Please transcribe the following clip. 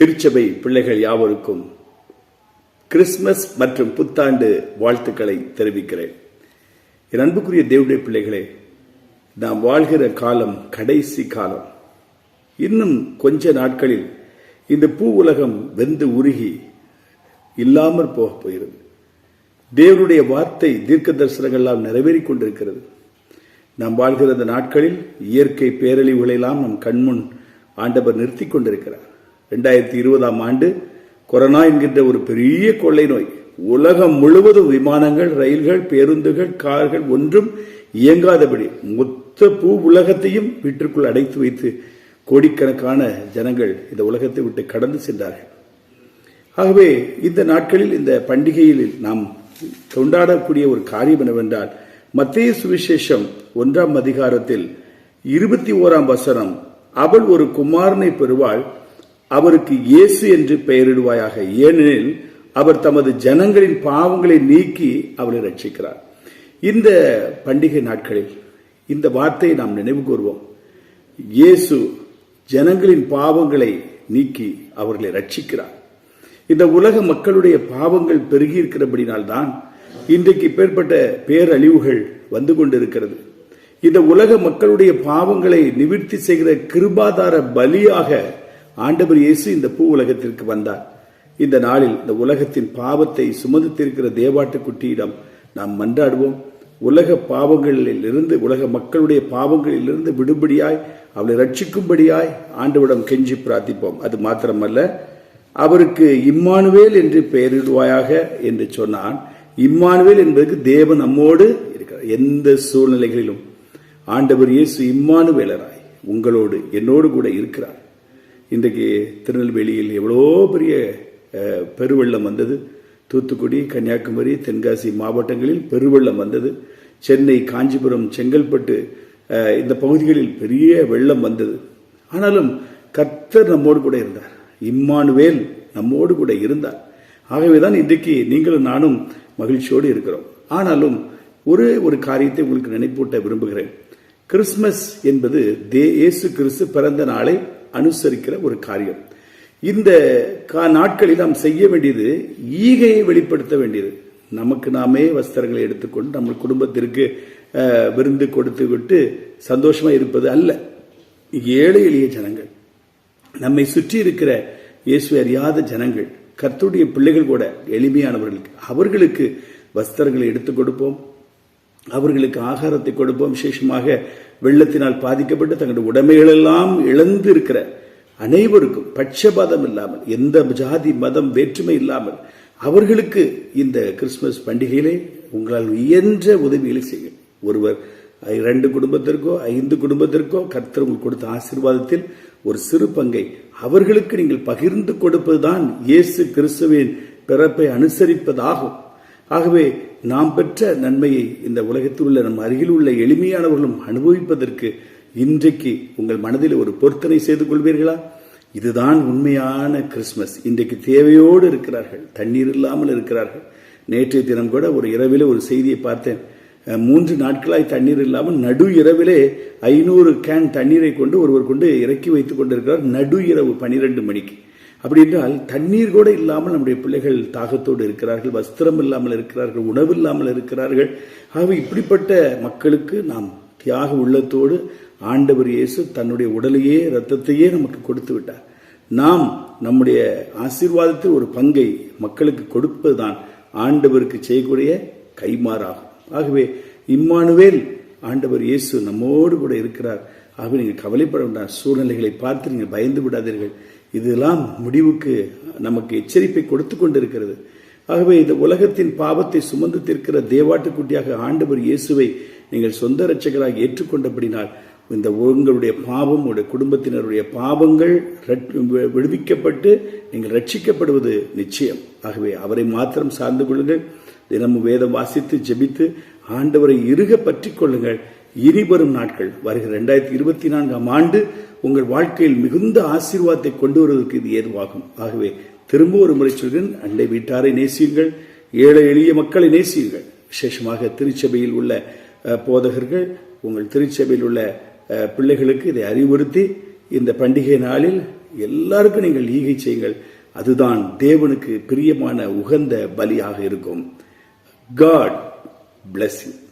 திருச்சபை பிள்ளைகள் யாவருக்கும் கிறிஸ்துமஸ் மற்றும் புத்தாண்டு வாழ்த்துக்களை தெரிவிக்கிறேன். என் அன்புக்குரிய தேவனுடைய பிள்ளைகளே, நாம் வாழ்கிற காலம் கடைசி காலம். இன்னும் கொஞ்ச நாட்களில் இந்த பூ உலகம் வெந்து உருகி இல்லாமற் போக போகிறது. தேவனுடைய வார்த்தை தீர்க்க தரிசனங்களால் நிறைவேறிக் கொண்டிருக்கிறது. நாம் வாழ்கிற இந்த நாட்களில் இயற்கை பேரழிவுகளெல்லாம் நம் கண்முன் ஆண்டவர் நிறுத்தி கொண்டிருக்கிறார். 2020ஆம் ஆண்டு கொரோனா என்கின்ற ஒரு பெரிய கொள்ளை நோய் உலகம் முழுவதும் விமானங்கள், ரயில்கள், பேருந்துகள், கார்கள் ஒன்றும் இயங்காதபடி மொத்த பூ உலகத்தையும் வீட்டிற்குள் அடைத்து வைத்து கோடிக்கணக்கான ஜனங்கள் இந்த உலகத்தை விட்டு கடந்து சென்றார்கள். ஆகவே இந்த நாட்களில் இந்த பண்டிகையில் நாம் கொண்டாடக்கூடிய ஒரு காரியம் என்னவென்றால், மத்தேயு சுவிசேஷம் 1ஆம் அதிகாரத்தில் 21ஆம் வசனம், அவள் ஒரு குமாரனை பெறுவாள், அவருக்கு இயேசு என்று பெயரிடுவாயாக, ஏனெனில் அவர் தமது ஜனங்களின் பாவங்களை நீக்கி அவளை ரட்சிக்கிறார். இந்த பண்டிகை நாட்களில் இந்த வார்த்தையை நாம் நினைவு கூர்வோம். இயேசு ஜனங்களின் பாவங்களை நீக்கி அவர்களை ரட்சிக்கிறார். இந்த உலக மக்களுடைய பாவங்கள் பெருகி இருக்கிறபடினால்தான் இன்றைக்கு இப்பேற்பட்ட பேரழிவுகள் வந்து கொண்டிருக்கிறது. இந்த உலக மக்களுடைய பாவங்களை நிவர்த்தி செய்கிற கிருபாதார பலியாக ஆண்டவர் இயேசு இந்த பூ உலகத்திற்கு வந்தார். இந்த நாளில் இந்த உலகத்தின் பாவத்தை சுமந்திருக்கிற தேவாட்டுக்குட்டியிடம் நாம் மன்றாடுவோம். உலக பாவங்களில் இருந்து, உலக மக்களுடைய பாவங்களில் இருந்து விடுபடியாய் அவளை ரட்சிக்கும்படியாய் ஆண்டவரிடம் கெஞ்சி பிரார்த்திப்போம். அது மாத்திரமல்ல, அவருக்கு இம்மானுவேல் என்று பெயரிடுவாயாக என்று சொன்னான். இம்மானுவேல் என்பதற்கு தேவன் நம்மோடு இருக்கிறார். எந்த சூழ்நிலைகளிலும் ஆண்டவர் இயேசு இம்மானுவேலராய் உங்களோடு என்னோடு கூட இருக்கிறார். இன்றைக்கு திருநெல்வேலியில் எவ்வளோ பெரிய பெருவெள்ளம் வந்தது. தூத்துக்குடி, கன்னியாகுமரி, தென்காசி மாவட்டங்களில் பெருவெள்ளம் வந்தது. சென்னை, காஞ்சிபுரம், செங்கல்பட்டு இந்த பகுதிகளில் பெரிய வெள்ளம் வந்தது. ஆனாலும் கர்த்தர் நம்மோடு கூட இருந்தார். இம்மானுவேல் நம்மோடு கூட இருந்தார். ஆகவேதான் இன்றைக்கு நீங்களும் நானும் மகிழ்ச்சியோடு இருக்கிறோம். ஆனாலும் ஒரு காரியத்தை உங்களுக்கு நினைப்பூட்ட விரும்புகிறேன். கிறிஸ்துமஸ் என்பது இயேசு கிறிஸ்து பிறந்த நாளை அனுசரிக்கிற ஒரு காரியம். இந்த நாட்களில் நாம் செய்ய வேண்டியது ஈகையை வெளிப்படுத்த வேண்டியது. நமக்கு நாமே வஸ்திரங்களை எடுத்துக்கொண்டு நம்ம குடும்பத்திற்கு விருந்து கொடுத்து விட்டு சந்தோஷமா இருப்பது அல்ல. ஏழை எளிய ஜனங்கள், நம்மை சுற்றி இருக்கிற இயேசுவை அறியாத ஜனங்கள், கர்த்தருடைய பிள்ளைகள் கூட எளிமையானவர்களுக்கு, அவர்களுக்கு வஸ்திரங்களை எடுத்துக் கொடுப்போம், அவர்களுக்கு ஆகாரத்தை கொடுப்போம். விசேஷமாக வெள்ளத்தினால் பாதிக்கப்பட்டு தங்களுடைய உடைமைகளெல்லாம் இழந்து இருக்கிற அனைவருக்கும் பட்சபாதம் இல்லாமல், எந்த ஜாதி மதம் வேற்றுமை இல்லாமல் அவர்களுக்கு இந்த கிறிஸ்துமஸ் பண்டிகையிலே உங்களால் இயன்ற உதவிகளை செய்யும். ஒருவர் 2 குடும்பத்திற்கோ 5 குடும்பத்திற்கோ கர்த்தர் உங்களுக்கு கொடுத்த ஆசீர்வாதத்தில் ஒரு சிறு பங்கை அவர்களுக்கு நீங்கள் பகிர்ந்து கொடுப்பதுதான் இயேசு கிறிஸ்துவின் பிறப்பை அனுசரிப்பதாகும். ஆகவே நாம் பெற்ற நன்மையை இந்த உலகத்தில் உள்ள நம் அருகில் உள்ள எளிமையானவர்களும் அனுபவிப்பதற்கு இன்றைக்கு உங்கள் மனதில் ஒரு பொருத்தனை செய்து கொள்வீர்களா? இதுதான் உண்மையான கிறிஸ்துமஸ். இன்றைக்கு தேவையோடு இருக்கிறார்கள், தண்ணீர் இல்லாமல் இருக்கிறார்கள். நேற்றைய தினம் கூட ஒரு இரவிலே ஒரு செய்தியை பார்த்தேன். 3 நாட்களாய் தண்ணீர் இல்லாமல் நடு இரவிலே 500 கேன் தண்ணீரை கொண்டு ஒருவர் கொண்டு இறக்கி வைத்துக் கொண்டிருக்கிறார். நடு இரவு 12 மணிக்கு. அப்படி என்றால் தண்ணீர் கூட இல்லாமல் நம்முடைய பிள்ளைகள் தாகத்தோடு இருக்கிறார்கள், வஸ்திரம் இல்லாமல் இருக்கிறார்கள், உணவு இல்லாமல் இருக்கிறார்கள். ஆகவே இப்படிப்பட்ட மக்களுக்கு நாம் தியாக உள்ளத்தோடு ஆண்டவர் இயேசு தன்னுடைய உடலையே இரத்தத்தையே நமக்கு கொடுத்து விட்டார். நாம் நம்முடைய ஆசீர்வாதத்தில் ஒரு பங்கை மக்களுக்கு கொடுப்பதுதான் ஆண்டவருக்கு செய்யக்கூடிய கைமாறாகும். ஆகவே இம்மானுவேல் ஆண்டவர் இயேசு நம்மோடு கூட இருக்கிறார். ஆகவே நீங்கள் கவலைப்பட வேண்டாம். சூழ்நிலைகளை பார்த்து நீங்கள் பயந்து விடாதீர்கள். இதெல்லாம் முடிவுக்கு நமக்கு எச்சரிப்பை கொடுத்து கொண்டிருக்கிறது. ஆகவே இந்த உலகத்தின் பாவத்தை சுமந்து தீர்க்கிற தேவாட்டுக்குட்டியாக ஆண்டவர் இயேசுவை நீங்கள் சொந்த இரட்சகராக ஏற்றுக்கொண்டபடினால் இந்த உங்களுடைய பாவம், உங்களுடைய குடும்பத்தினருடைய பாவங்கள் விடுவிக்கப்பட்டு நீங்கள் ரட்சிக்கப்படுவது நிச்சயம். ஆகவே அவரை மாத்திரம் சார்ந்து கொள்ளுங்கள். தினமும் வேதம் வாசித்து ஜெபித்து ஆண்டவரை இறுக பற்றி கொள்ளுங்கள். இனி வரும் நாட்கள், வருகிற 2024ஆம் ஆண்டு உங்கள் வாழ்க்கையில் மிகுந்த ஆசீர்வாதத்தை கொண்டு வருவதற்கு இது ஏதுவாகும். ஆகவே திரும்ப ஒரு முறை சொல்கிறேன், அண்டை வீட்டாரை நேசியுங்கள், ஏழை எளிய மக்களை நேசியுங்கள். விசேஷமாக திருச்சபையில் உள்ள போதகர்கள் உங்கள் திருச்சபையில் உள்ள பிள்ளைகளுக்கு இதை அறிவுறுத்தி இந்த பண்டிகை நாளில் எல்லாருக்கும் நீங்கள் ஈகை செய்யுங்கள். அதுதான் தேவனுக்கு பிரியமான உகந்த பலியாக இருக்கும். God bless you.